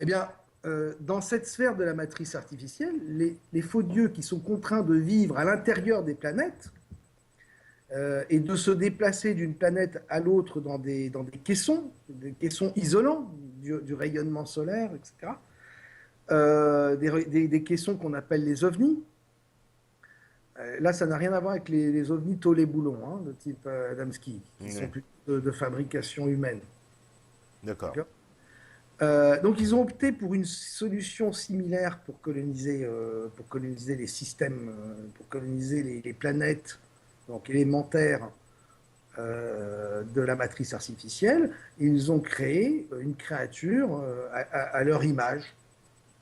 Eh bien, dans cette sphère de la matrice artificielle, les faux dieux qui sont contraints de vivre à l'intérieur des planètes et de se déplacer d'une planète à l'autre dans des caissons isolants du rayonnement solaire, etc., des caissons qu'on appelle les ovnis. Là, ça n'a rien à voir avec les ovnis taux-les-boulons, hein, de type Adamski, qui sont Ouais. plutôt de fabrication humaine. D'accord. Donc, ils ont opté pour une solution similaire pour coloniser les systèmes, pour coloniser les planètes donc élémentaires de la matrice artificielle. Et ils ont créé une créature à leur image.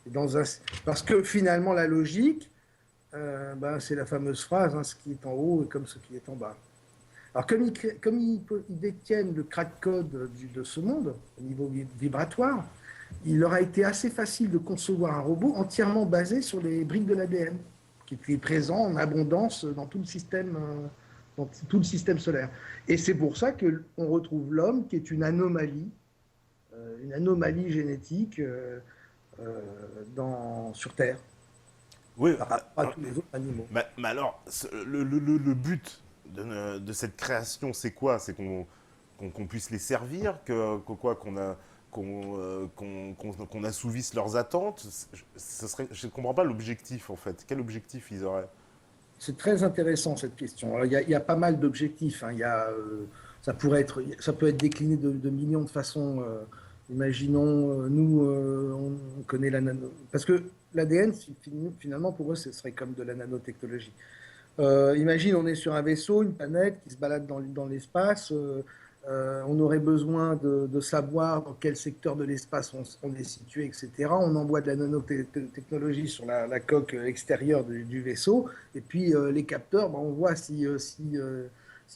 Dans un, parce que finalement, la logique, ben, c'est la fameuse phrase, hein, ce qui est en haut est comme ce qui est en bas. Alors, ils détiennent le crack code de ce monde, au niveau vibratoire, il leur a été assez facile de concevoir un robot entièrement basé sur les briques de l'ADN, qui est présent en abondance dans dans tout le système solaire. Et c'est pour ça qu'on retrouve l'homme qui est une anomalie génétique sur Terre, Oui, par rapport à tous les autres animaux. mais alors, le but de cette création, c'est quoi? C'est qu'on puisse les servir, qu'on assouvisse leurs attentes. Je ne comprends pas l'objectif en fait. Quel objectif ils auraient? C'est très intéressant cette question. Alors, il y a pas mal d'objectifs, hein. Ça peut être décliné de millions de façons. Imaginons, nous, on connaît la nano. Parce que l'ADN, finalement, pour eux, ce serait comme de la nanotechnologie. Imagine, on est sur un vaisseau, une planète qui se balade dans l'espace. On aurait besoin de savoir dans quel secteur de l'espace on est situé, etc. On envoie de la nanotechnologie sur la coque extérieure du vaisseau. Et puis, les capteurs, ben, on voit s'il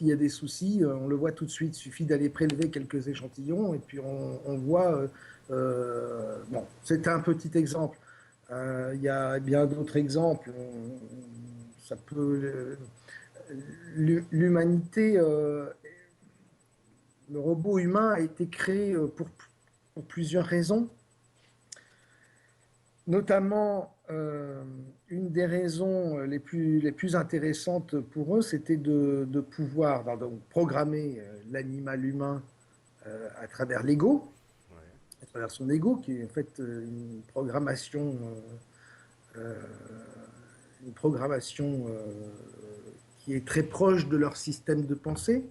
y a des soucis, on le voit tout de suite. Il suffit d'aller prélever quelques échantillons et puis on voit. Bon, c'est un petit exemple. Il y a bien d'autres exemples. Ça peut. L'humanité, le robot humain a été créé pour plusieurs raisons. Notamment, une des raisons les plus intéressantes pour eux, c'était de pouvoir donc, programmer l'animal humain à travers l'ego, à travers son ego, qui est en fait euh, une programmation qui est très proche de leur système de pensée,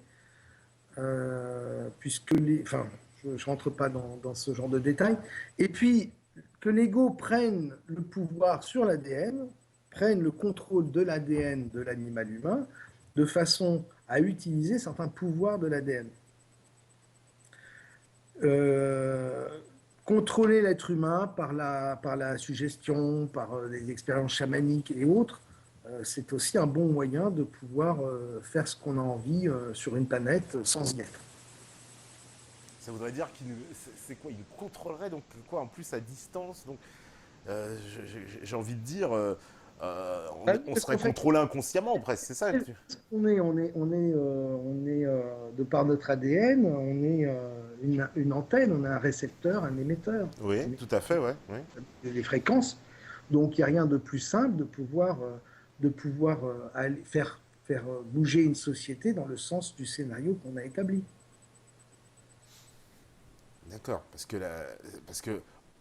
enfin, je ne rentre pas dans ce genre de détails. Et puis, que l'ego prenne le pouvoir sur l'ADN, prenne le contrôle de l'ADN de l'animal humain, de façon à utiliser certains pouvoirs de l'ADN. Euh, Contrôler l'être humain par la suggestion, par les expériences chamaniques et autres, c'est aussi un bon moyen de pouvoir faire ce qu'on a envie sur une planète sans y être. Ça voudrait dire c'est quoi? Ils contrôleraient donc quoi en plus à distance. Donc j'ai envie de dire, on Parce serait qu'en fait, contrôlé inconsciemment presque. C'est ça. on est de par notre ADN, on est une antenne, on est un récepteur, un émetteur. Oui, On tout à fait, ouais. Oui. est des fréquences. Donc il n'y a rien de plus simple de pouvoir faire bouger une société dans le sens du scénario qu'on a établi. D'accord, parce que,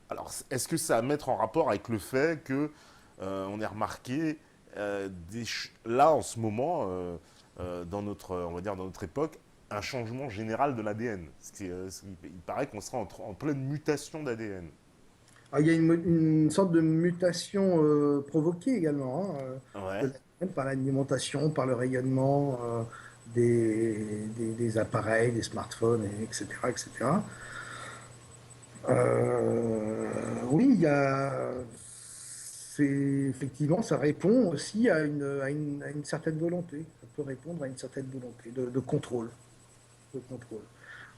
alors, est-ce que ça a à mettre en rapport avec le fait que on ait remarqué là en ce moment dans on va dire dans notre époque, un changement général de l'ADN. Il paraît qu'on sera en pleine mutation d'ADN. Alors, il y a une sorte de mutation provoquée également, hein, de Ouais. l'ADN par l'alimentation, par le rayonnement des appareils, des smartphones, etc., etc. Oui, effectivement, ça répond aussi à une certaine volonté. Ça peut répondre à une certaine volonté de contrôle. De contrôle.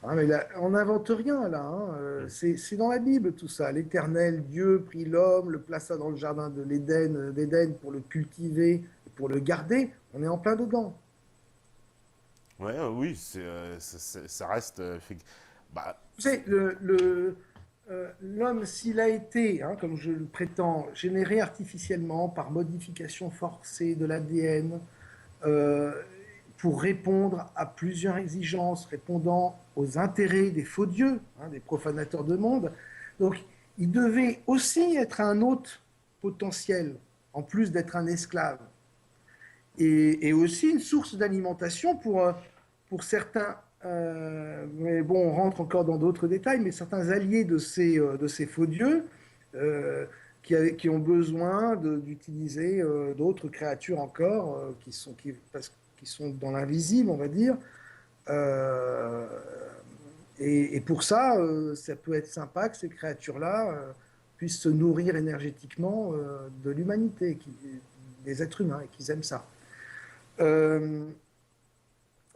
Hein, mais là, on n'invente rien là, hein. C'est dans la Bible tout ça. L'Éternel Dieu prit l'homme, le plaça dans le jardin d'Éden pour le cultiver, pour le garder. On est en plein dedans. Ouais, oui, ça reste. Bah, Tu sais, l'homme, s'il a été, hein, comme je le prétends, généré artificiellement par modification forcée de l'ADN, euh, pour répondre à plusieurs exigences, répondant aux intérêts des faux dieux, hein, des profanateurs de monde. Donc, il devait aussi être un hôte potentiel, en plus d'être un esclave. Et aussi une source d'alimentation pour certains, mais bon, on rentre encore dans d'autres détails, mais certains alliés de ces faux dieux qui ont besoin d'utiliser d'autres créatures encore qui sont dans l'invisible, on va dire. Euh, et pour ça, ça peut être sympa que ces créatures-là puissent se nourrir énergétiquement de l'humanité, des êtres humains, et qu'ils aiment ça. Euh,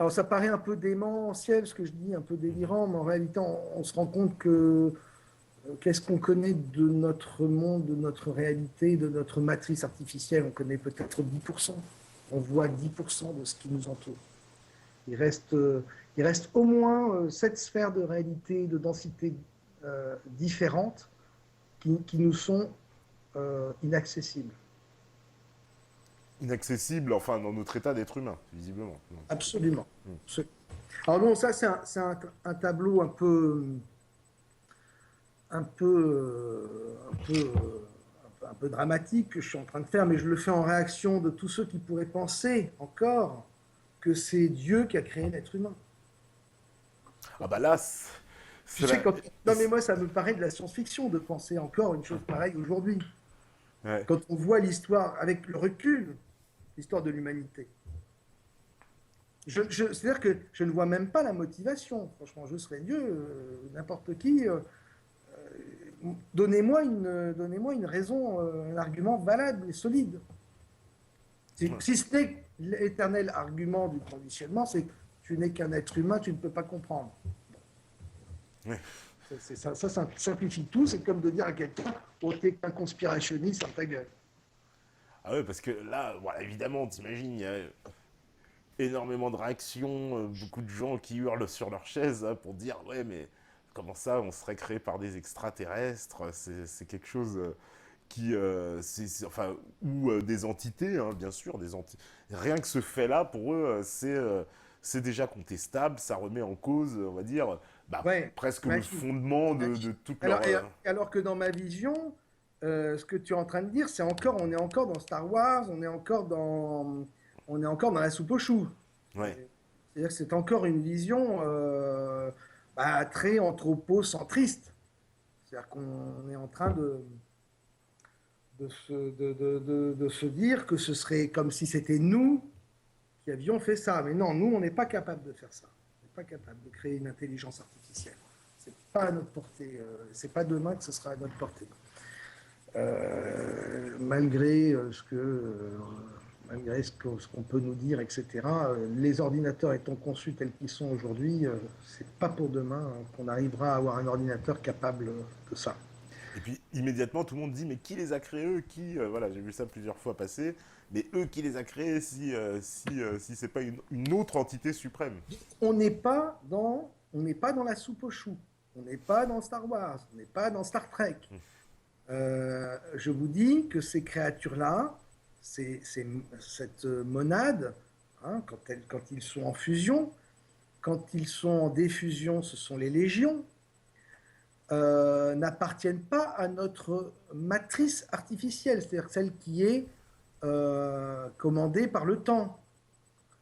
alors ça paraît un peu démentiel ce que je dis, un peu délirant, mais en réalité on se rend compte que qu'est-ce qu'on connaît de notre monde, de notre réalité, de notre matrice artificielle? On connaît peut-être 10%. On voit 10% de ce qui nous entoure. Il reste, il reste au moins 7 sphères de réalité, de densité différentes qui nous sont inaccessibles. Inaccessible, enfin, dans notre état d'être humain, visiblement. Donc, Absolument. mm. Alors bon, ça c'est un tableau un peu dramatique que je suis en train de faire, mais je le fais en réaction de tous ceux qui pourraient penser encore que c'est Dieu qui a créé l'être humain. Ah bah là, Tu c'est sais, la... non mais moi ça me paraît de la science-fiction de penser encore une chose pareille aujourd'hui. Ouais. Quand on voit l'histoire avec le recul, l'histoire de l'humanité. C'est-à-dire que je ne vois même pas la motivation. Franchement, je serais Dieu, n'importe qui. Donnez-moi une raison, un argument valable et solide. Si ce n'est l'éternel argument du conditionnement, c'est que tu n'es qu'un être humain, tu ne peux pas comprendre. Ouais. Ça simplifie tout. C'est comme de dire à quelqu'un, oh, t'es qu'un conspirationniste, ferme ta gueule. Ah ouais, parce que là, voilà, évidemment, t'imagines, il y a énormément de réactions, beaucoup de gens qui hurlent sur leur chaise hein, pour dire ouais mais comment ça on serait créé par des extraterrestres, c'est quelque chose qui enfin ou des entités hein, bien sûr rien que ce fait là pour eux c'est déjà contestable, ça remet en cause on va dire bah, Ouais, presque le imagine. fondement Imagine. de toute leur Alors que dans ma vision, ce que tu es en train de dire, on est encore dans Star Wars, on est encore dans la soupe aux choux. ouais. C'est-à-dire que c'est encore une vision très anthropocentriste. C'est-à-dire qu'on est en train de se dire que ce serait comme si c'était nous qui avions fait ça. Mais non, nous, on n'est pas capable de faire ça. On n'est pas capable de créer une intelligence artificielle. C'est pas à notre portée. C'est pas demain que ce sera à notre portée. Malgré malgré ce qu'on peut nous dire, etc. Les ordinateurs étant conçus tels qu'ils sont aujourd'hui, c'est pas pour demain qu'on arrivera à avoir un ordinateur capable de ça. Et puis immédiatement tout le monde dit mais qui les a créés eux qui voilà j'ai vu ça plusieurs fois passer mais eux qui les a créés si c'est pas une autre entité suprême. On n'est pas dans la soupe aux choux. On n'est pas dans Star Wars. On n'est pas dans Star Trek. Je vous dis que ces créatures-là, cette monade, hein, quand ils sont en fusion, quand ils sont en diffusion, ce sont les légions, n'appartiennent pas à notre matrice artificielle, c'est-à-dire celle qui est commandée par le temps,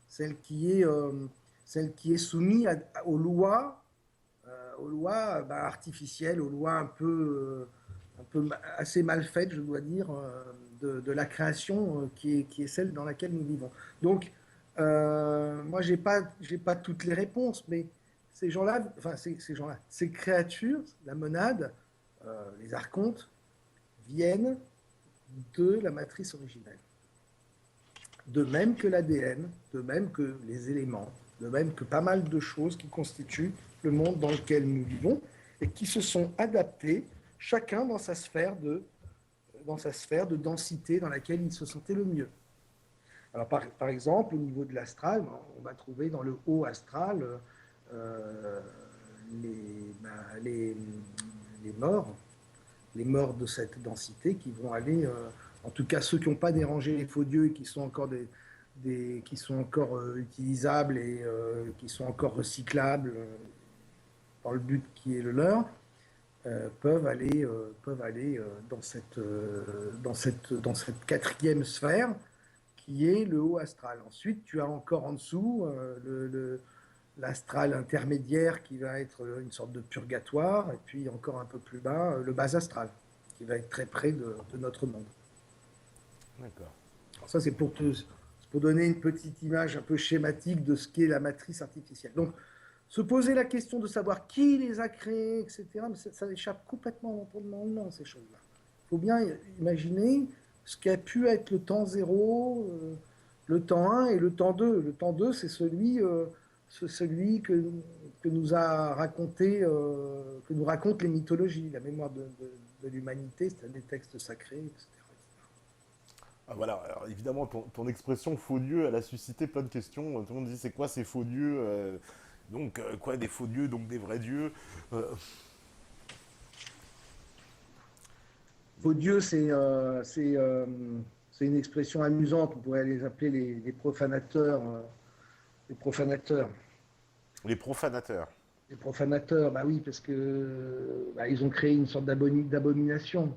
celle qui est soumise aux lois artificielles, aux lois un peu assez mal faites, je dois dire, de la création qui est celle dans laquelle nous vivons. Donc, moi, j'ai pas toutes les réponses, mais ces gens-là, enfin ces gens-là, ces créatures, la monade, les archontes, viennent de la matrice originelle. De même que l'ADN, de même que les éléments, de même que pas mal de choses qui constituent le monde dans lequel nous vivons et qui se sont adaptés, chacun dans sa sphère de densité dans laquelle il se sentait le mieux. Alors par exemple, au niveau de l'astral, on va trouver dans le haut astral les, bah, les morts de cette densité qui vont aller, en tout cas ceux qui n'ont pas dérangé les faux dieux et qui sont encore qui sont encore utilisables et qui sont encore recyclables dans le but qui est le leur, peuvent aller dans cette quatrième sphère qui est le haut astral. Ensuite, tu as encore en dessous l'astral intermédiaire qui va être une sorte de purgatoire, et puis encore un peu plus bas, le bas astral, qui va être très près de notre monde. D'accord. Alors ça, c'est pour donner une petite image un peu schématique de ce qu'est la matrice artificielle. Donc, se poser la question de savoir qui les a créés, etc., mais ça échappe complètement à l'entendement humain, ces choses-là. Il faut bien imaginer ce qu'a pu être le temps zéro, le temps 1 et le temps 2. Le temps 2, c'est celui que nous a raconté, que nous racontent les mythologies, la mémoire de l'humanité, c'est des textes sacrés, etc. Ah, voilà, alors évidemment, ton expression faux dieu, elle a suscité plein de questions. Tout le monde dit c'est quoi ces faux dieux donc, quoi, des faux dieux, donc des vrais dieux Faux dieux, c'est une expression amusante. On pourrait les appeler les profanateurs. Les profanateurs. Les profanateurs. Les profanateurs, bah oui, parce que bah, ils ont créé une sorte d'abomination.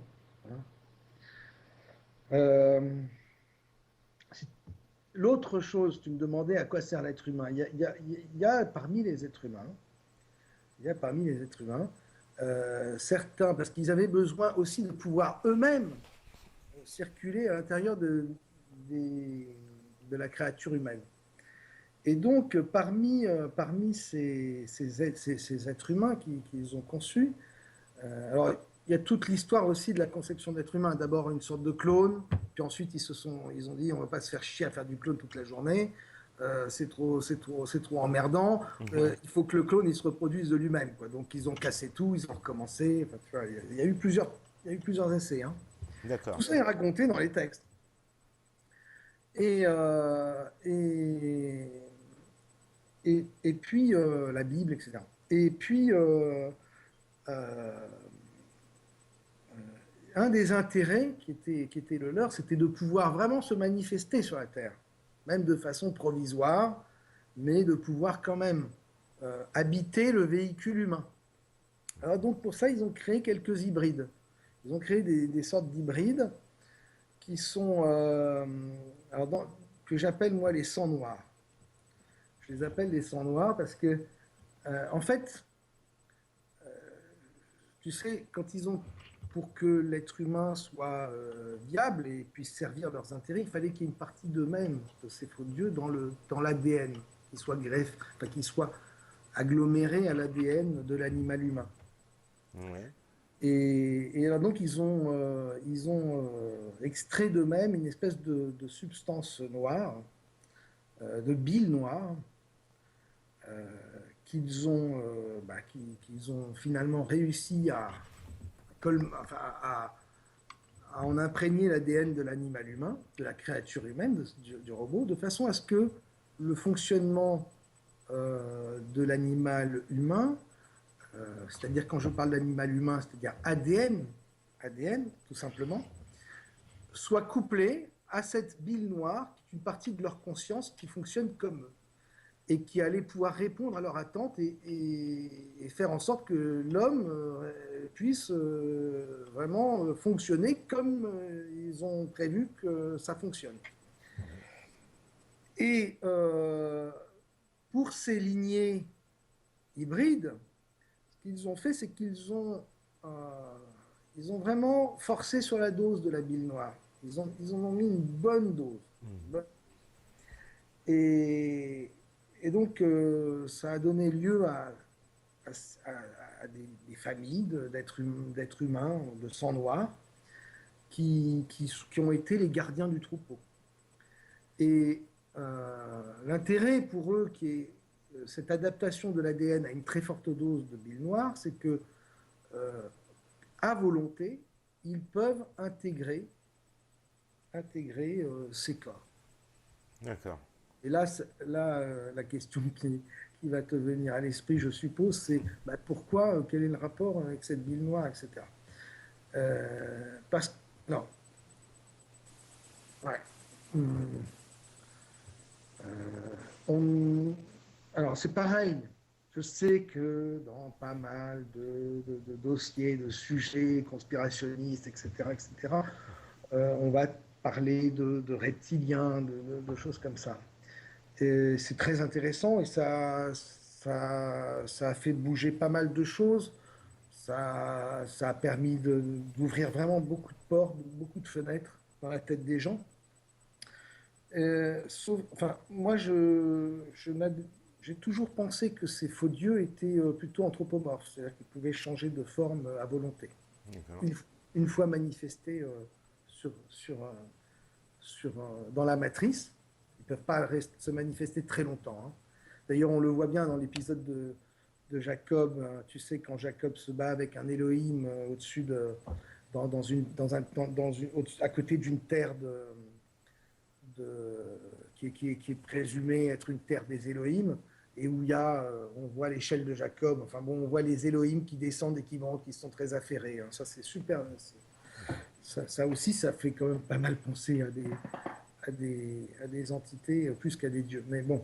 Hein. Euh, L'autre chose, tu me demandais à quoi sert l'être humain. Il y a parmi les êtres humains, il y a parmi les êtres humains, certains, parce qu'ils avaient besoin aussi de pouvoir eux-mêmes circuler à l'intérieur de la créature humaine. Et donc, parmi ces êtres humains qu'ils ont conçus, alors il y a toute l'histoire aussi de la conception d'être humain. D'abord une sorte de clone, puis ensuite ils ont dit on ne va pas se faire chier à faire du clone toute la journée, c'est trop emmerdant. Il faut que le clone il se reproduise de lui-même. Donc ils ont cassé tout, ils ont recommencé. Enfin, tu vois, il y a eu plusieurs essais. Hein. D'accord. Tout ça est raconté dans les textes. Et, et puis la Bible, etc. Et puis, un des intérêts qui était le leur, c'était de pouvoir vraiment se manifester sur la Terre, même de façon provisoire, mais de pouvoir quand même habiter le véhicule humain. Alors donc pour ça, ils ont créé quelques hybrides. Ils ont créé des sortes d'hybrides qui sont, que j'appelle moi les sangs noirs. Je les appelle les sangs noirs parce que, en fait, tu sais, quand ils ont, pour que l'être humain soit viable et puisse servir leurs intérêts, il fallait qu'il y ait une partie d'eux-mêmes, de ces faux dieux, dans l'ADN, qui soit enfin, qui soit aggloméré à l'ADN de l'animal humain. Ouais. Et alors donc ils ont extrait d'eux-mêmes une espèce de substance noire, de bile noire, qu'ils ont finalement réussi enfin, à en imprégner l'ADN de l'animal humain, de la créature humaine, du robot, de façon à ce que le fonctionnement de l'animal humain, c'est-à-dire quand je parle d'animal humain, c'est-à-dire ADN tout simplement, soit couplé à cette bile noire, qui est une partie de leur conscience qui fonctionne comme eux et qui allait pouvoir répondre à leurs attentes et faire en sorte que l'homme puisse vraiment fonctionner comme ils ont prévu que ça fonctionne. Et pour ces lignées hybrides, ce qu'ils ont fait, c'est ils ont vraiment forcé sur la dose de la bile noire. Ils en ont mis une bonne dose. Et, et donc, ça a donné lieu à des familles d'êtres humains de sang noir qui ont été les gardiens du troupeau. Et l'intérêt pour eux, qui est cette adaptation de l'ADN à une très forte dose de bile noire, c'est que, à volonté, ils peuvent intégrer ces corps. D'accord. Et là, la question qui qui va te venir à l'esprit, je suppose, c'est bah, pourquoi, quel est le rapport avec cette ville noire, etc. Parce non, ouais. Hum, on- alors c'est pareil. Je sais que dans pas mal de dossiers, de sujets conspirationnistes, etc., etc., on va parler de reptiliens, de choses comme ça. Et c'est très intéressant et ça a fait bouger pas mal de choses. Ça a permis d'ouvrir vraiment beaucoup de portes, beaucoup de fenêtres dans la tête des gens. Enfin, moi, j'ai toujours pensé que ces faux dieux étaient plutôt anthropomorphes, c'est-à-dire qu'ils pouvaient changer de forme à volonté. D'accord. Une, une fois manifestés dans la matrice, ils ne peuvent pas se manifester très longtemps, hein. D'ailleurs, on le voit bien dans l'épisode de Jacob, tu sais, quand Jacob se bat avec un Elohim au-dessus dans une, dans un, dans une, à côté d'une terre qui est présumée être une terre des Elohim, et où on voit l'échelle de Jacob, enfin bon, on voit les Elohim qui descendent et qui montent, qui sont très affairés, hein. Ça, c'est super. Ça aussi, ça fait quand même pas mal penser à des entités plus qu'à des dieux. Mais bon.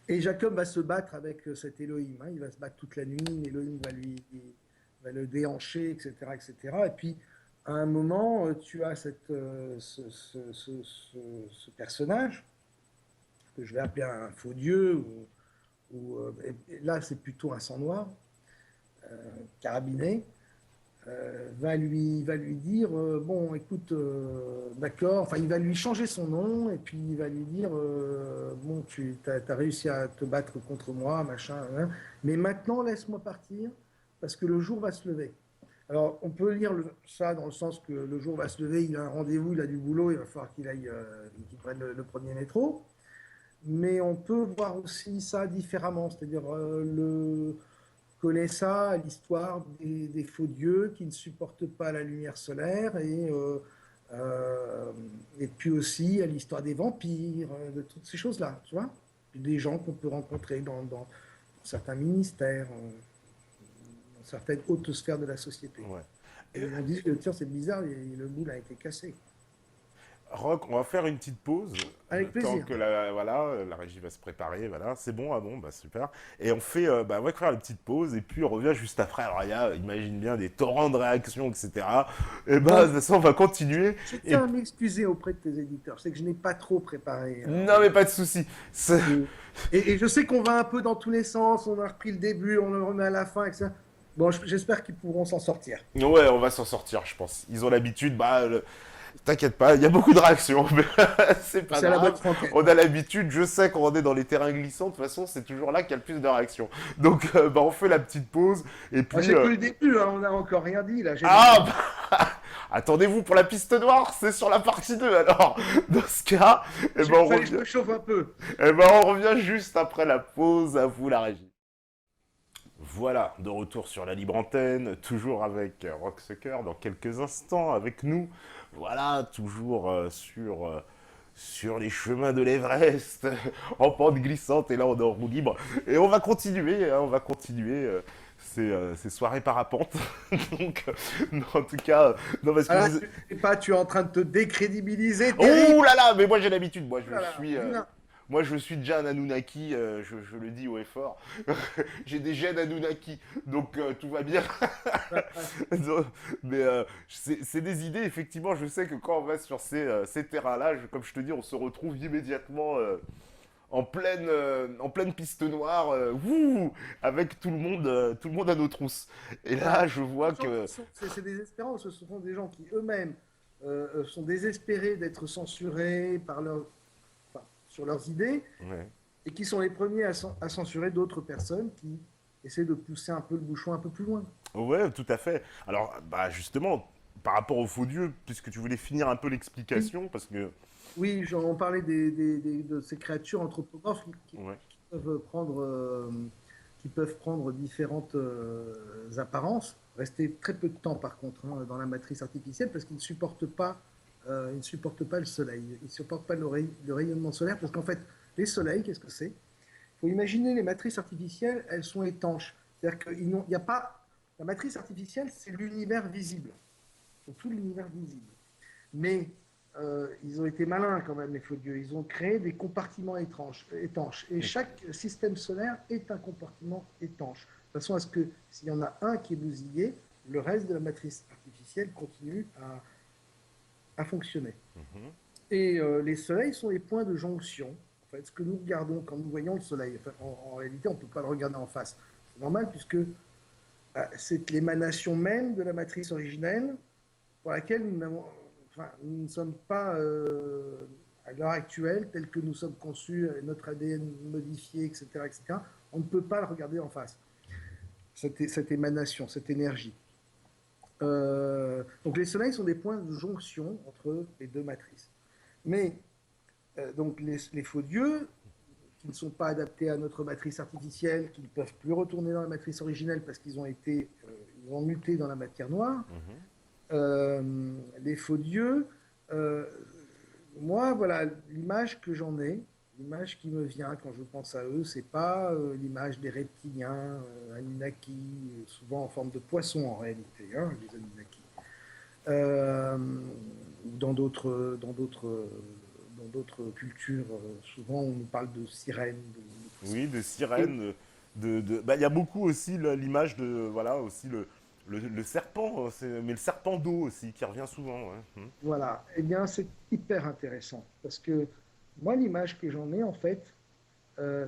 Et Jacob va se battre avec cet Elohim, hein. Il va se battre toute la nuit, l'Elohim va le déhancher, etc., etc. Et cetera. Et puis, à un moment, tu as ce personnage que je vais appeler un faux dieu, et là, c'est plutôt un sang noir, carabiné, va lui dire bon, écoute, d'accord, enfin, il va lui changer son nom et puis il va lui dire bon, tu as réussi à te battre contre moi, machin, hein, mais maintenant laisse-moi partir parce que le jour va se lever. Alors, on peut lire ça dans le sens que le jour va se lever, il a un rendez-vous, il a du boulot, il va falloir qu'il prenne le premier métro. Mais on peut voir aussi ça différemment, c'est-à-dire coller ça à l'histoire des faux dieux qui ne supportent pas la lumière solaire et puis aussi à l'histoire des vampires, de toutes ces choses-là, tu vois. Puis des gens qu'on peut rencontrer dans certains ministères, dans certaines hautes sphères de la société. Ouais. Et, Et on dit que tiens, c'est bizarre, le moule a été cassé. Rock, on va faire une petite pause, le Avec temps plaisir. que la régie va se préparer, voilà, c'est bon, ah bon, bah super. Et on fait, on va faire une petite pause, et puis on revient juste après. Alors il y a, imagine bien, des torrents de réactions, etc. Et bah, de Bon, toute façon, on va continuer. je Et tiens à m'excuser auprès de tes éditeurs. C'est que je n'ai pas trop préparé. non, mais pas de souci. Et, et je sais qu'on va un peu dans tous les sens. On a repris le début, on le remet à la fin, etc. Bon, j'espère qu'ils pourront s'en sortir. Ouais, on va s'en sortir, je pense. Ils ont l'habitude, t'inquiète pas, il y a beaucoup de réactions, mais c'est pas C'est à la bonne grave. franquette. On a l'habitude, je sais qu'on est dans les terrains glissants, de toute façon, c'est toujours là qu'il y a le plus de réactions. Donc, on fait la petite pause, et Moi, puis... c'est que le début, hein, on n'a encore rien dit là. Ah attendez-vous pour la piste noire, c'est sur la partie 2 alors. Dans ce cas, Il fallait que je me chauffe un peu. on revient juste après la pause, à vous la régie. Voilà, de retour sur la libre antenne, toujours avec Rock Sucker dans quelques instants avec nous. Voilà, toujours sur les chemins de l'Everest, en pente glissante, et là on est en roue libre. Et on va continuer, hein, on va continuer ces soirées parapente. Donc, non, en tout cas, non, parce que Ah, vous... tu sais pas, tu es en train de te décrédibiliser, terrible. Oh là là, mais moi j'ai l'habitude, Oh là là, vilain. moi je suis déjà un Anunnaki, je le dis haut et fort. J'ai des gènes Anunnaki, donc tout va bien. Non, mais c'est des idées, effectivement, je sais que quand on va sur ces terrains-là, comme je te dis, on se retrouve immédiatement en pleine piste noire, wouh, avec tout le monde à nos trousses. Et Voilà. là, je vois que... C'est désespérant. Ce sont des gens qui eux-mêmes sont désespérés d'être censurés enfin, sur leurs idées Ouais. et qui sont les premiers à censurer d'autres personnes qui essaient de pousser un peu le bouchon un peu plus loin. Ouais, tout à fait. Alors, bah justement, par rapport aux faux dieux, puisque tu voulais finir un peu Oui, l'explication, parce que... oui, on parlait de ces créatures anthropomorphes Ouais. peuvent prendre, qui peuvent prendre différentes apparences, rester très peu de temps par contre hein, dans la matrice artificielle parce qu'ils ne supportent pas le soleil, ils ne supportent pas le rayonnement solaire parce qu'en fait, les soleils, qu'est-ce que c'est? faut imaginer les matrices artificielles, elles sont étanches. C'est-à-dire qu'il n'y a pas. La matrice artificielle, c'est l'univers visible. C'est tout l'univers visible. Mais ils ont été malins quand même, les faux dieux. Ils ont créé des compartiments étanches. Et chaque système solaire est un compartiment étanche. De façon à ce que s'il y en a un qui est bousillé, le reste de la matrice artificielle continue à fonctionner. Mhm. Et les soleils sont les points de jonction. En fait, ce que nous regardons quand nous voyons le soleil, enfin, en réalité, on ne peut pas le regarder en face. C'est normal puisque c'est l'émanation même de la matrice originelle pour laquelle enfin, nous ne sommes pas, à l'heure actuelle, tel que nous sommes conçus, notre ADN modifié, etc., etc., on ne peut pas le regarder en face, cette émanation, cette énergie. Donc les soleils sont des points de jonction entre les deux matrices. Mais donc les faux dieux, qui ne sont pas adaptés à notre matrice artificielle, qui ne peuvent plus retourner dans la matrice originelle parce qu'ils ont été, ils ont muté dans la matière noire, Mhm. les faux dieux, euh, moi, voilà, l'image que j'en ai, l'image qui me vient quand je pense à eux, c'est pas l'image des reptiliens, Anunnaki, souvent en forme de poisson en réalité, hein, les Anunnaki. Ou dans d'autres cultures, souvent on nous parle de sirènes, de tout ça. Oui, de Et sirènes, bah, il y a beaucoup aussi l'image de, voilà, aussi le serpent, mais le serpent d'eau aussi, qui revient souvent. Ouais. Mhm. voilà, eh bien c'est hyper intéressant parce que moi l'image que j'en ai en fait,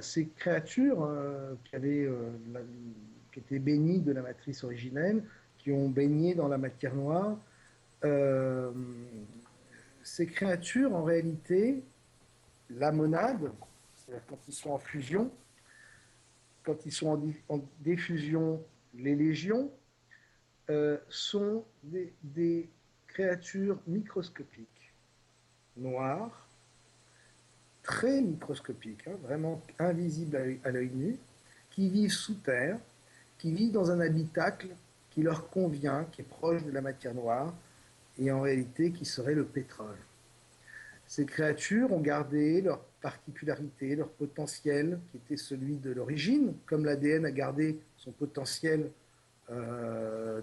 ces créatures qui étaient bénies de la matrice originelle, qui ont baigné dans la matière noire, euh, ces créatures en réalité, la monade, c'est-à-dire quand ils sont en fusion, quand ils sont en diffusion, les légions, sont des créatures microscopiques, noires, très microscopiques, hein, vraiment invisibles à l'œil nu, qui vivent sous terre, qui vivent dans un habitacle qui leur convient, qui est proche de la matière noire, et en réalité qui serait le pétrole. Ces créatures ont gardé leur particularité, leur potentiel, qui était celui de l'origine, comme l'ADN a gardé son potentiel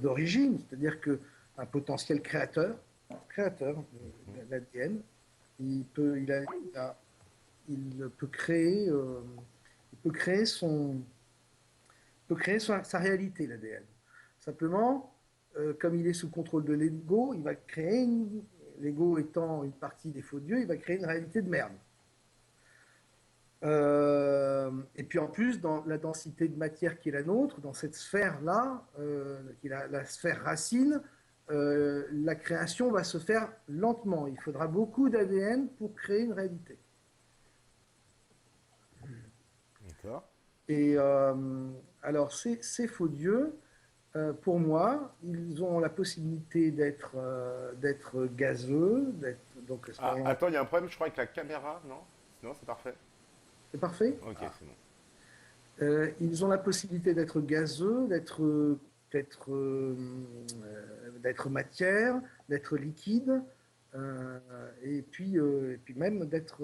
d'origine, c'est-à-dire qu'un potentiel créateur de l'ADN, il peut créer, sa réalité, l'ADN. Simplement, comme il est sous contrôle de l'ego, l'ego étant une partie des faux dieux, il va créer une réalité de merde. Et puis en plus, dans la densité de matière qui est la nôtre, dans cette sphère-là, qui est la sphère racine, la création va se faire lentement. Il faudra beaucoup d'ADN pour créer une réalité. D'accord. Et alors, ces faux dieux, pour moi, ils ont la possibilité d'être gazeux, donc à ce Ah, moment-là, attends, il y a un problème, je crois, avec la caméra, non? Non, c'est parfait. c'est parfait. Ok, Ah. c'est bon. Ils ont la possibilité d'être gazeux, d'être, d'être matière, d'être liquide, et puis même d'être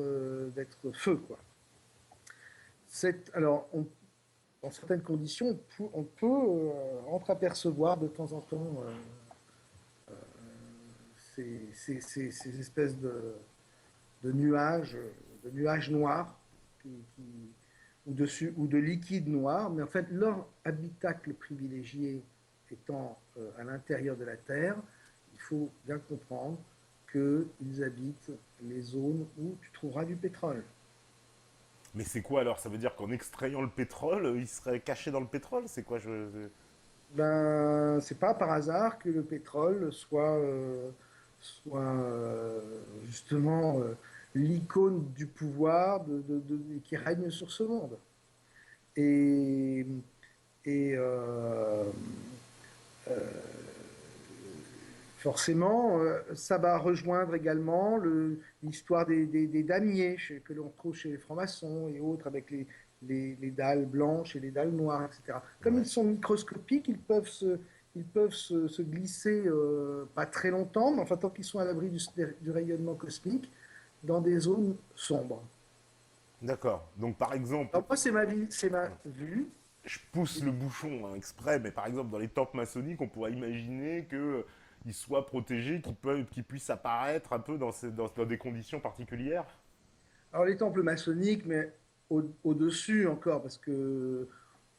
feu, quoi. Alors, dans certaines conditions, on peut entreapercevoir de temps en temps ces espèces de nuages noirs qui, ou de liquide noir, mais en fait, leur habitacle privilégié étant à l'intérieur de la Terre, il faut bien comprendre qu'ils habitent les zones où tu trouveras du pétrole. Mais c'est quoi alors? Ça veut dire qu'en extrayant le pétrole, il serait caché dans le pétrole? C'est quoi Ben, c'est pas par hasard que le pétrole soit justement l'icône du pouvoir qui règne sur ce monde. Et, et forcément, ça va rejoindre également l'histoire des damiers que l'on trouve chez les francs-maçons et autres avec les dalles blanches et les dalles noires, etc. Comme Ouais. ils sont microscopiques, ils peuvent se glisser pas très longtemps, mais enfin tant qu'ils sont à l'abri du rayonnement cosmique, dans des zones sombres. D'accord. Donc par exemple, Alors moi, c'est ma vue. je pousse le bouchon hein, exprès, mais par exemple dans les temples maçonniques, on pourrait imaginer que ils soient protégés, qu'ils puissent apparaître un peu dans des conditions particulières. Alors les temples maçonniques, mais au-dessus encore, parce que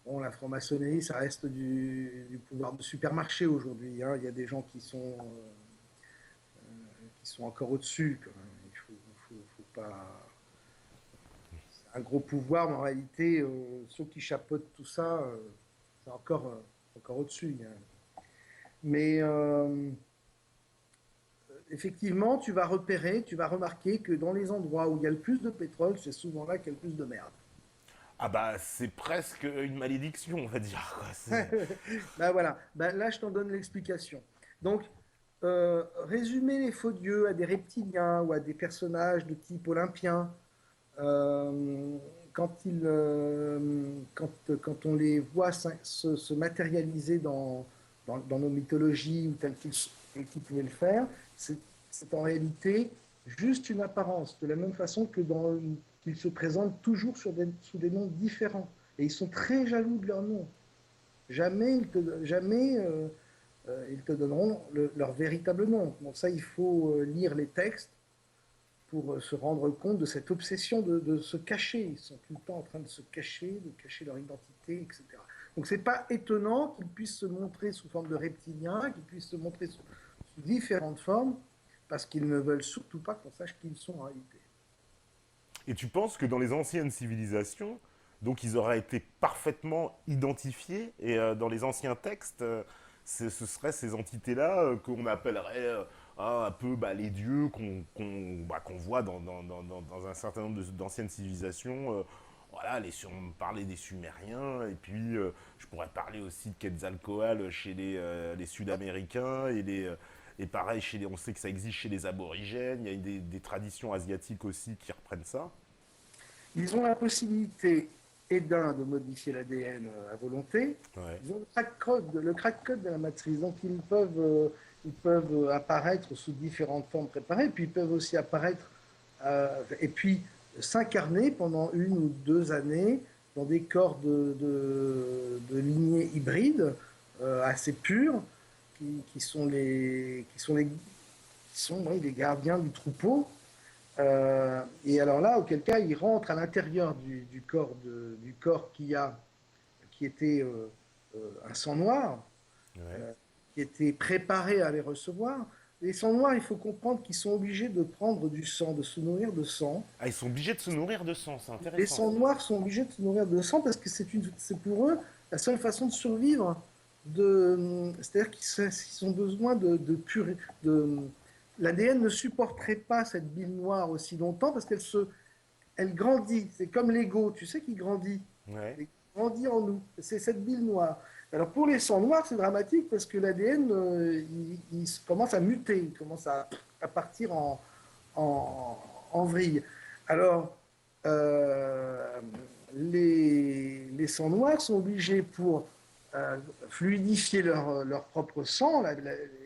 bon, la franc-maçonnerie, ça reste du pouvoir de supermarché aujourd'hui, hein. Il y a des gens qui sont encore au-dessus, quand même. Faut pas... C'est un gros pouvoir, mais en réalité, ceux qui chapeautent tout ça, c'est encore au-dessus, hein. Mais effectivement, tu vas repérer, tu vas remarquer que dans les endroits où il y a le plus de pétrole, c'est souvent là qu'il y a le plus de merde. Ah bah c'est presque une malédiction, on va dire. Quoi. Ben voilà, ben là je t'en donne l'explication. Donc, résumer les faux dieux à des reptiliens ou à des personnages de type olympien, euh, quand on les voit se matérialiser dans nos mythologies ou tels qu'ils pouvaient le faire, c'est en réalité juste une apparence, de la même façon qu'ils se présentent toujours sous des noms différents. Et ils sont très jaloux de leurs noms. Jamais ils te donneront leur véritable nom. Bon, ça, il faut lire les textes pour se rendre compte de cette obsession de se cacher. Ils sont tout le temps en train de cacher leur identité, etc. Donc, c'est pas étonnant qu'ils puissent se montrer sous forme de reptiliens, qu'ils puissent se montrer sous différentes formes, parce qu'ils ne veulent surtout pas qu'on sache qui ils sont en réalité. Et tu penses que dans les anciennes civilisations, donc ils auraient été parfaitement identifiés et dans les anciens textes, ce seraient ces entités-là qu'on appellerait un peu bah, les dieux qu'on voit dans un certain nombre d'anciennes civilisations. Voilà, parler des Sumériens, et puis je pourrais parler aussi de Quetzalcoatl chez les Sud-Américains, et pareil, on sait que ça existe chez les aborigènes, il y a des traditions asiatiques aussi qui reprennent ça. Ils ont la possibilité, et d'un, de modifier l'ADN à volonté. Ouais. Ils ont le crack code de la matrice. Donc, ils peuvent apparaître sous différentes formes préparées, puis ils peuvent aussi apparaître et puis s'incarner pendant 1 ou 2 années dans des corps de lignées hybrides assez pures, qui sont oui, les gardiens du troupeau. Et alors là, auquel cas, il rentre à l'intérieur du corps qui était un sang noir, Ouais. euh, qui était préparé à les recevoir. Les sangs noirs, il faut comprendre qu'ils sont obligés de prendre du sang, de se nourrir de sang. Ah, ils sont obligés de se nourrir de sang, c'est Les intéressant sangs ça. noirs sont obligés de se nourrir de sang parce que c'est pour eux la seule façon de survivre. C'est-à-dire qu'ils ont besoin de l'ADN ne supporterait pas cette bile noire aussi longtemps parce elle grandit. C'est comme l'ego, tu sais, qui grandit. Ouais. Il grandit en nous. C'est cette bile noire. Alors pour les sangs noirs, c'est dramatique parce que l'ADN, il commence à muter, il commence à partir en vrille. Alors, euh, les sangs noirs sont obligés pour fluidifier leur propre sang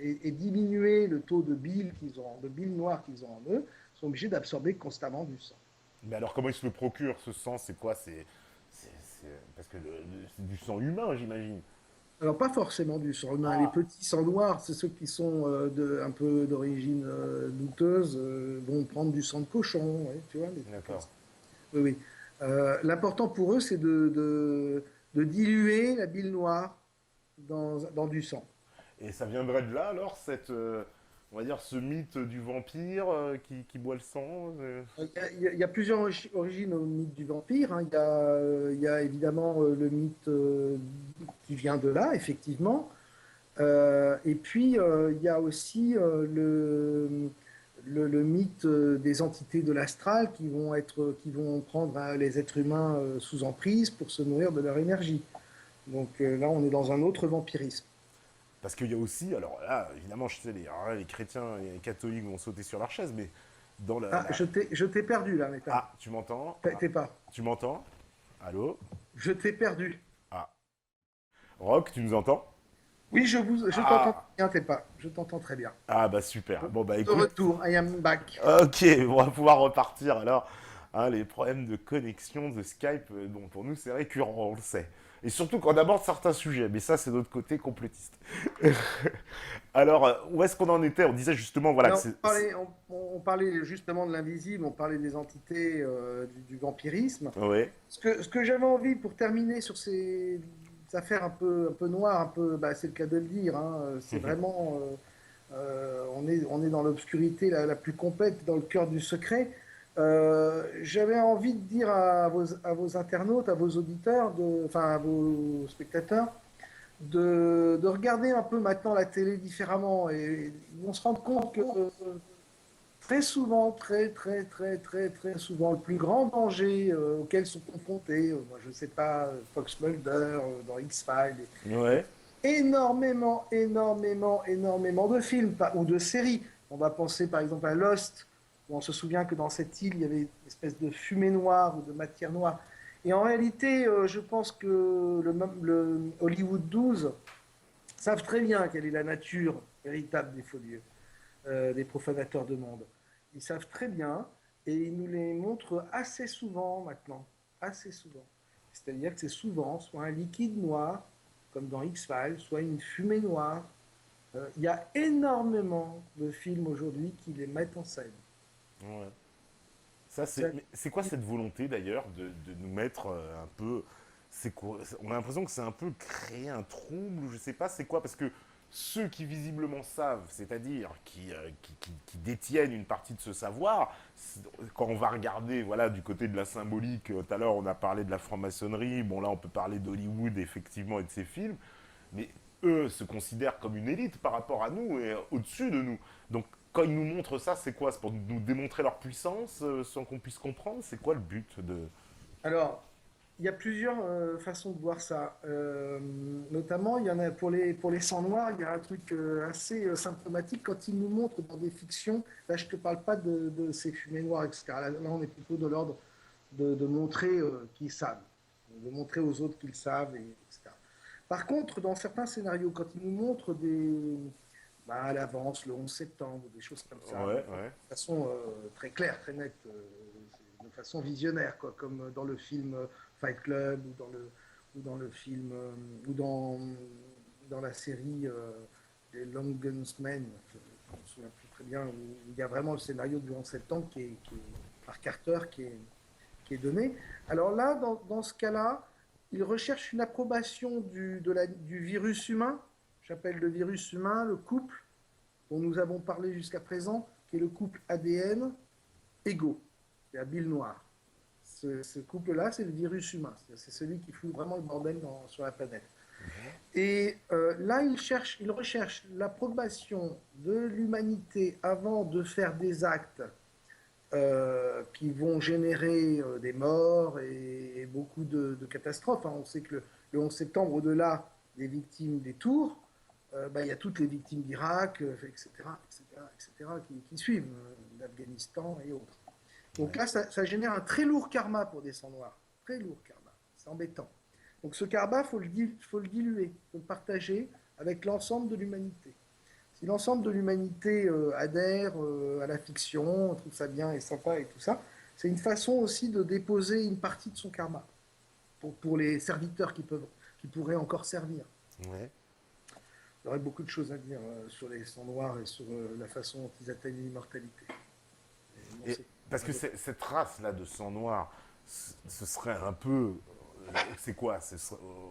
et diminuer le taux de bile noire qu'ils ont en eux, sont obligés d'absorber constamment du sang. Mais alors, comment ils se le procurent ce sang? C'est quoi parce que c'est du sang humain, j'imagine. Alors pas forcément du sang humain. Les Ah, petits sangs noirs, c'est ceux qui sont un peu d'origine douteuse, vont prendre du sang de cochon, ouais, tu vois, des trucs comme d'accord. ça. Oui, oui. L'important pour eux, c'est de diluer la bile noire dans du sang. Et ça viendrait de là, alors, on va dire, ce mythe du vampire qui boit le sang Il y a plusieurs origines au mythe du vampire, hein. Il y a évidemment le mythe qui vient de là, effectivement. Et puis, il y a aussi le mythe des entités de l'astral qui vont prendre les êtres humains sous emprise pour se nourrir de leur énergie. Donc là, on est dans un autre vampirisme. Parce qu'il y a aussi, alors là, évidemment, je sais, alors là, les chrétiens et les catholiques vont sauter sur leur chaise, mais dans Ah, je t'ai perdu là, Méta. Ah, tu m'entends? Ah, T'es pas. tu m'entends? Allô? Je t'ai perdu. Ah. Rock, tu nous entends? Oui, je t'entends Ah, bien, t'es pas. Je t'entends très bien. ah bah super. Bon bah De écoute, retour, I am back. ok, on va pouvoir repartir alors. Hein, les problèmes de connexion, de Skype, bon, pour nous, c'est récurrent, on le sait. Et surtout quand on aborde certains sujets, mais ça, c'est notre côté complotiste. Alors, où est-ce qu'on en était? On disait justement, voilà, que Alors, on parlait justement de l'invisible, on parlait des entités, du vampirisme. Ouais. Ce que j'avais envie, pour terminer sur ces affaires un peu noires, un peu, bah, c'est le cas de le dire, hein, c'est vraiment, on est dans l'obscurité la plus complète, dans le cœur du secret. J'avais envie de dire à vos internautes, à vos auditeurs, enfin à vos spectateurs, de regarder un peu maintenant la télé différemment, et ils vont se rendre compte que très souvent, très souvent, le plus grand danger auquel sont confrontés, moi, je ne sais pas, Fox Mulder, dans X-Files, et Ouais. énormément de films ou de séries. On va penser par exemple à Lost, où on se souvient que dans cette île, il y avait une espèce de fumée noire ou de matière noire. Et en réalité, je pense que le Hollywood 12 savent très bien quelle est la nature véritable des faux dieux, des profanateurs de monde. Ils savent très bien et ils nous les montrent assez souvent maintenant. Assez souvent. C'est-à-dire que c'est souvent soit un liquide noir, comme dans X-Files, soit une fumée noire. Il y a énormément de films aujourd'hui qui les mettent en scène. Ouais. Ça, Ça, c'est quoi cette volonté d'ailleurs de nous mettre un peu. On a l'impression que c'est un peu créer un trouble, ou je sais pas, c'est quoi? Parce que ceux qui visiblement savent, c'est-à-dire qui détiennent une partie de ce savoir, quand on va regarder, voilà, du côté de la symbolique, tout à l'heure on a parlé de la franc-maçonnerie, bon là on peut parler d'Hollywood effectivement et de ses films, mais eux se considèrent comme une élite par rapport à nous et au-dessus de nous. Donc quand ils nous montrent ça, c'est quoi? C'est pour nous démontrer leur puissance sans qu'on puisse comprendre? C'est quoi le but de... alors, il y a plusieurs façons de voir ça. Notamment, il y en a pour les sangs noirs, il y a un truc assez symptomatique quand ils nous montrent dans des fictions. Là, je ne te parle pas de ces fumées noires, etc. Là, on est plutôt de l'ordre de montrer qu'ils savent, de montrer aux autres qu'ils savent, etc. Par contre, dans certains scénarios, quand ils nous montrent bah, à l'avance, le 11 septembre, des choses comme ça, Ouais, ouais. de façon très claire, très nette, de façon visionnaire, quoi, comme dans le film Fight Club ou dans le film ou dans la série des Long Gunsmen, je ne me souviens plus très bien, où il y a vraiment le scénario du 11 septembre qui est par Carter qui est donné. Alors là, dans ce cas-là, il recherche une approbation du virus humain, j'appelle le virus humain, le couple dont nous avons parlé jusqu'à présent, qui est le couple ADN égaux. C'est à Bill Noir. Ce couple-là, c'est le virus humain. C'est celui qui fout vraiment le bordel sur la planète. Et là, il recherche l'approbation de l'humanité avant de faire des actes qui vont générer des morts et beaucoup de catastrophes. Hein. On sait que le 11 septembre, au-delà des victimes des tours, bah, il y a toutes les victimes d'Irak, etc., qui suivent, d'Afghanistan et autres. Donc Ouais. là, ça génère un très lourd karma pour des sangs noirs. Très lourd karma. C'est embêtant. Donc ce karma, faut le diluer, il faut le partager avec l'ensemble de l'humanité. Si l'ensemble de l'humanité adhère à la fiction, trouve ça bien et sympa et tout ça, c'est une façon aussi de déposer une partie de son karma pour les serviteurs qui pourraient encore servir. Ouais. Il y aurait beaucoup de choses à dire sur les sangs noirs et sur la façon dont ils atteignent l'immortalité. Bon, Et parce que cette race-là de sang noir, ce serait un peu. C'est quoi?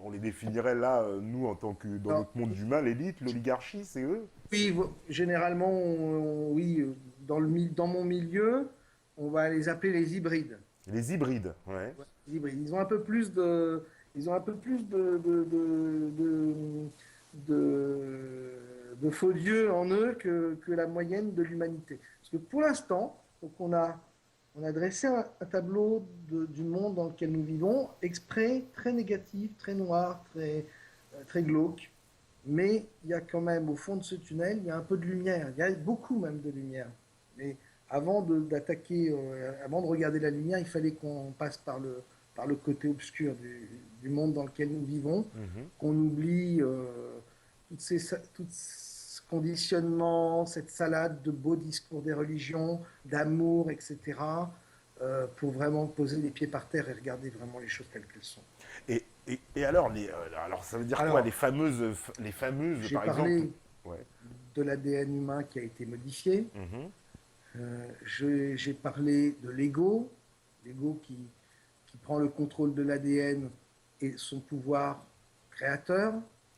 On les définirait là, nous, en tant que dans alors, notre monde humain, l'élite, l'oligarchie, c'est eux? oui, généralement, oui, dans mon milieu, on va les appeler les hybrides. Les hybrides, ouais. Ouais, les hybrides. Ils ont un peu plus ils ont un peu plus de faux dieux en eux que la moyenne de l'humanité. Parce que pour l'instant, donc on a dressé un tableau du monde dans lequel nous vivons, exprès très négatif, très noir, très glauque. Mais il y a quand même, au fond de ce tunnel, il y a un peu de lumière. Il y a beaucoup même de lumière. Mais d'attaquer, avant de regarder la lumière, il fallait qu'on passe par le côté obscur du monde dans lequel nous vivons, Mhm. qu'on oublie tout ce conditionnement, cette salade de beaux discours des religions, d'amour, etc., pour vraiment poser les pieds par terre et regarder vraiment les choses telles qu'elles sont. Et alors, alors, ça veut dire quoi, Alors, les fameuses, j'ai par exemple. parlé Ouais. de l'ADN humain qui a été modifié. Mhm. J'ai parlé de l'ego, l'ego qui prend le contrôle de l'ADN et son pouvoir créateur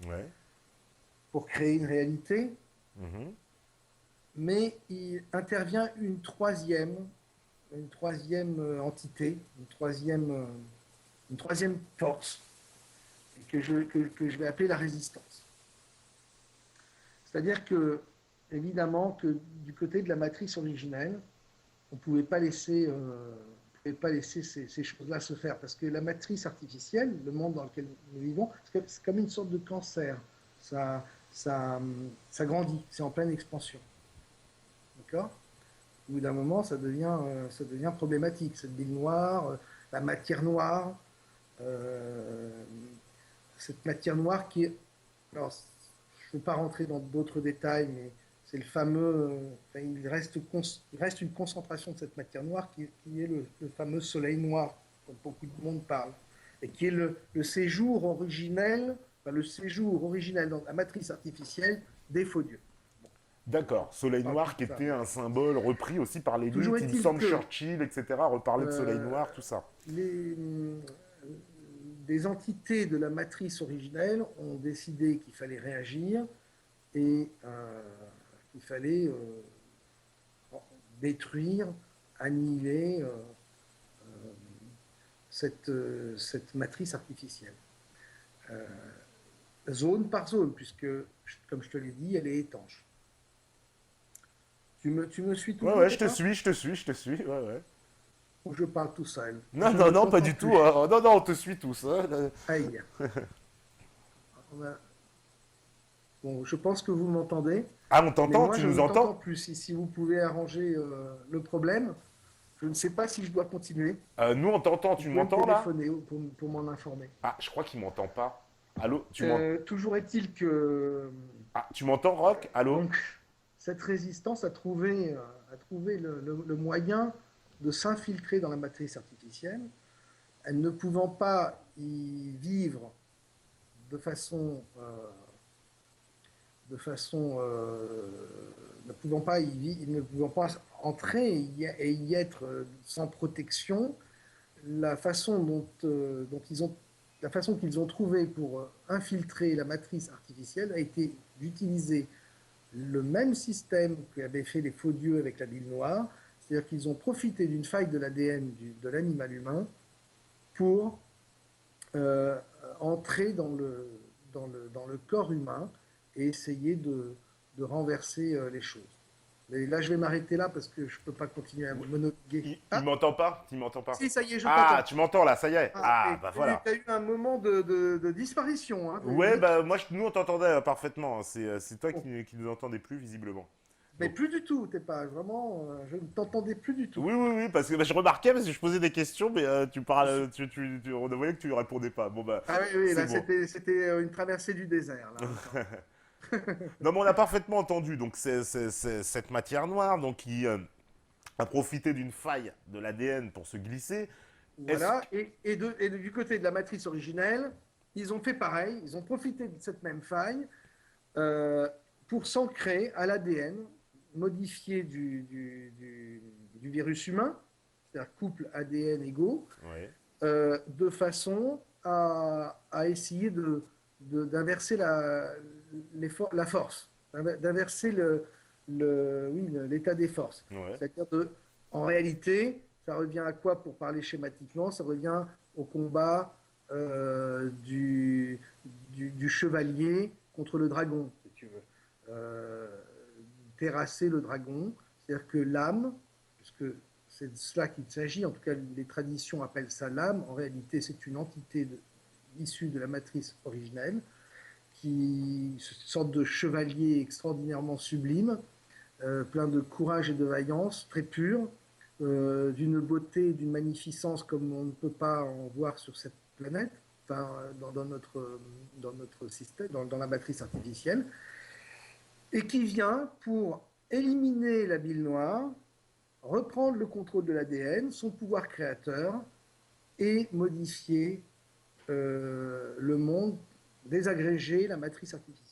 Ouais. pour créer une réalité. Mhm. Mais il intervient une troisième entité, une troisième force, que je vais appeler la résistance. C'est-à-dire que, évidemment, que du côté de la matrice originelle, on ne pouvait pas laisser, ces choses-là se faire, parce que la matrice artificielle, le monde dans lequel nous vivons, c'est comme une sorte de cancer. Ça, ça, ça grandit, c'est en pleine expansion. D'accord? Au bout d'un moment, ça devient problématique. Cette bille noire, la matière noire, euh, cette matière noire qui est. Alors, je ne veux pas rentrer dans d'autres détails, mais c'est le fameux. Enfin, il reste une concentration de cette matière noire qui est le fameux soleil noir, dont beaucoup de monde parle, et qui est le séjour originel, enfin, le séjour originel dans la matrice artificielle des faux dieux. Bon, D'accord. Soleil on parle plus noir de qui ça. était un symbole repris aussi par Toujours l'élite. Il me est-il semble que Churchill, etc. reparlait de soleil euh, noir, tout ça. des entités de la matrice originelle ont décidé qu'il fallait réagir et qu'il fallait détruire, annihiler cette matrice artificielle, zone par zone, puisque, comme je te l'ai dit, elle est étanche. Tu me suis Ouais, toujours, ouais, je te Thépa? suis, je te suis, je te suis. Ouais, ouais. Ou je parle tout seul? Non, Je ne non, non, pas t'entends du tout. Hein. plus. Oh, non, non, on te suit tous. Hein. Aïe. Bon, je pense que vous m'entendez. Ah, on Mais t'entend? moi, Tu je nous ne t'entends entends? plus. Si vous pouvez arranger le problème, je ne sais pas si je dois continuer. Nous, on t'entend. Vous Tu pouvez me m'entends là? téléphoner pour m'en informer. Ah, je crois qu'il m'entend pas. Allô? Tu m'entends? Toujours est-il que Ah, tu m'entends, Rock? Allô? donc cette résistance a trouvé le moyen de s'infiltrer dans la matrice artificielle. Elle ne pouvant pas y vivre de façon, ne pouvant pas ne pouvant pas entrer et y être sans protection, la façon la façon qu'ils ont trouvé pour infiltrer la matrice artificielle a été d'utiliser le même système qu'avaient fait les faux dieux avec la bile noire, c'est-à-dire qu'ils ont profité d'une faille de l'ADN de l'animal humain pour euh, entrer dans le corps humain et essayer de renverser les choses. Mais là, je vais m'arrêter là parce que je ne peux pas continuer à Ouais. monologuer. Il Ah, m'entend pas? Il m'entend pas? si, ça y est, je Ah, t'entends. tu m'entends là, ça y est. Ah, Ah, et bah tu voilà. as eu un moment de disparition, hein, Ouais, vite. bah moi, nous, on t'entendait parfaitement. C'est toi Bon. qui nous entendais plus, visiblement. Mais Donc, plus du tout, t'es pas vraiment. Je ne t'entendais plus du tout. oui, oui, oui, parce que bah, je remarquais, parce que je posais des questions, mais tu parles, on voyait que tu répondais pas. Bon, bah, Ah oui, oui, c'est là, bon. c'était une traversée du désert, là, encore. Non, mais on a parfaitement entendu. Donc, c'est cette matière noire donc, qui a profité d'une faille de l'ADN pour se glisser. Est-ce que. Voilà. Et du côté de la matrice originelle, ils ont fait pareil. Ils ont profité de cette même faille euh, pour s'ancrer à l'ADN modifié du virus humain, c'est-à-dire couple ADN égaux, Ouais, de façon à essayer d'inverser la force, d'inverser oui, l'état des forces. ouais, C'est-à-dire en réalité, ça revient à quoi pour parler schématiquement? Ça revient au combat du chevalier contre le dragon, si tu veux. Euh, Terrasser le dragon, c'est-à-dire que l'âme, puisque c'est de cela qu'il s'agit, en tout cas les traditions appellent ça l'âme, en réalité c'est une entité issue de la matrice originelle, qui une sorte de chevalier extraordinairement sublime, plein de courage et de vaillance, très pur, d'une beauté, d'une magnificence comme on ne peut pas en voir sur cette planète, enfin dans notre système, dans la matrice artificielle, et qui vient pour éliminer la bile noire, reprendre le contrôle de l'ADN, son pouvoir créateur, et modifier le monde, désagréger la matrice artificielle.